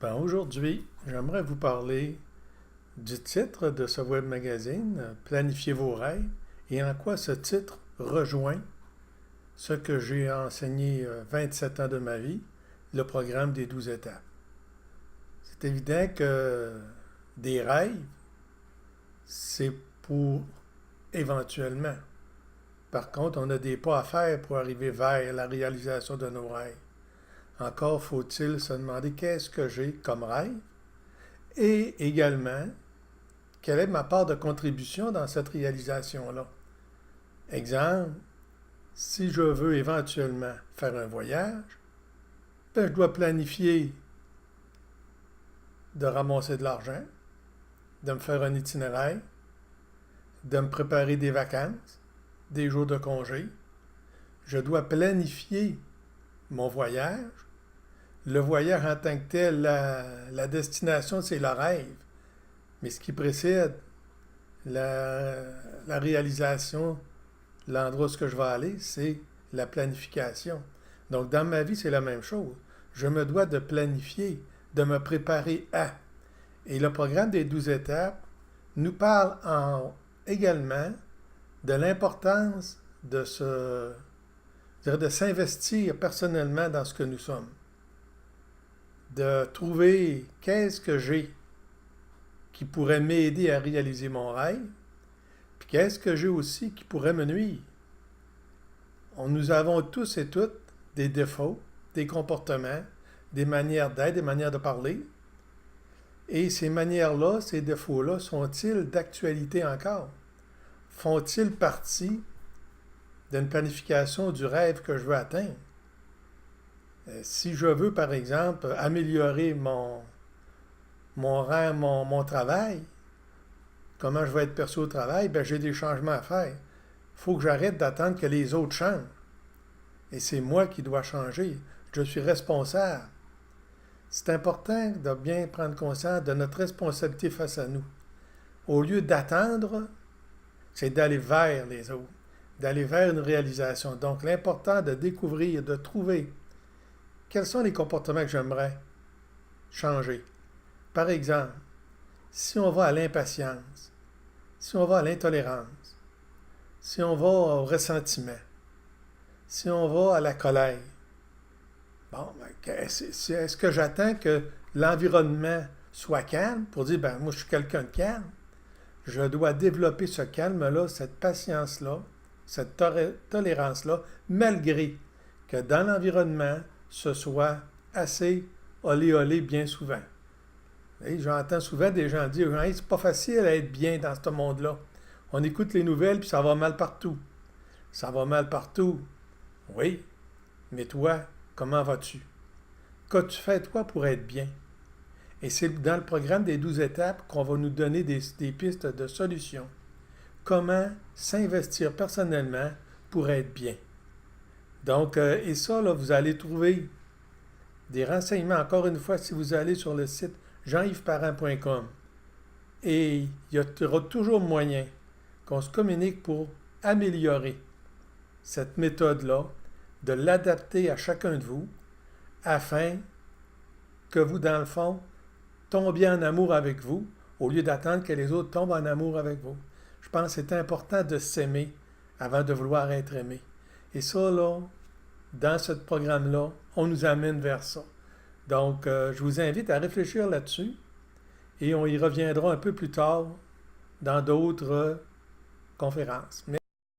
Aujourd'hui, j'aimerais vous parler du titre de ce web magazine, Planifiez vos rêves, et en quoi ce titre rejoint ce que j'ai enseigné 27 ans de ma vie, le programme des 12 étapes. C'est évident que des rêves, c'est pour éventuellement. Par contre, on a des pas à faire pour arriver vers la réalisation de nos rêves. Encore faut-il se demander qu'est-ce que j'ai comme rêve et également quelle est ma part de contribution dans cette réalisation-là. Exemple, si je veux éventuellement faire un voyage, ben je dois planifier de ramasser de l'argent, de me faire un itinéraire, de me préparer des vacances, des jours de congé. Je dois planifier mon voyage. Le voyage en tant que tel, la destination, c'est le rêve. Mais ce qui précède la réalisation, l'endroit où je vais aller, c'est la planification. Donc, dans ma vie, c'est la même chose. Je me dois de planifier, de me préparer à. Et le programme des 12 étapes nous parle également de l'importance de s'investir personnellement dans ce que nous sommes. De trouver qu'est-ce que j'ai qui pourrait m'aider à réaliser mon rêve, puis qu'est-ce que j'ai aussi qui pourrait me nuire. Nous avons tous et toutes des défauts, des comportements, des manières d'être, des manières de parler. Et ces manières-là, ces défauts-là, sont-ils d'actualité encore? Font-ils partie d'une planification du rêve que je veux atteindre? Si je veux, par exemple, améliorer mon travail, comment je vais être perçu au travail, ben j'ai des changements à faire. Il faut que j'arrête d'attendre que les autres changent. Et c'est moi qui dois changer. Je suis responsable. C'est important de bien prendre conscience de notre responsabilité face à nous. Au lieu d'attendre, c'est d'aller vers les autres, d'aller vers une réalisation. Donc, l'important de découvrir, de trouver quels sont les comportements que j'aimerais changer. Par exemple, si on va à l'impatience, si on va à l'intolérance, si on va au ressentiment, si on va à la colère, bon, est-ce que j'attends que l'environnement soit calme pour dire, ben moi je suis quelqu'un de calme? Je dois développer ce calme-là, cette patience-là, cette tolérance-là, malgré que dans l'environnement, ce soit assez olé olé bien souvent. Et j'entends souvent des gens dire, hey, c'est pas facile à être bien dans ce monde-là. On écoute les nouvelles puis ça va mal partout. Ça va mal partout. Oui, mais toi, comment vas-tu? Qu'as-tu fait toi pour être bien? Et c'est dans le programme des 12 étapes qu'on va nous donner des pistes de solutions. Comment s'investir personnellement pour être bien? Donc, et ça, là, vous allez trouver des renseignements, encore une fois, si vous allez sur le site jeanyvesparent.com. Et il y aura toujours moyen qu'on se communique pour améliorer cette méthode-là, de l'adapter à chacun de vous, afin que vous, dans le fond, tombiez en amour avec vous, au lieu d'attendre que les autres tombent en amour avec vous. Je pense que c'est important de s'aimer avant de vouloir être aimé. Et ça, là, dans ce programme-là, on nous amène vers ça. Donc, je vous invite à réfléchir là-dessus et on y reviendra un peu plus tard dans d'autres conférences.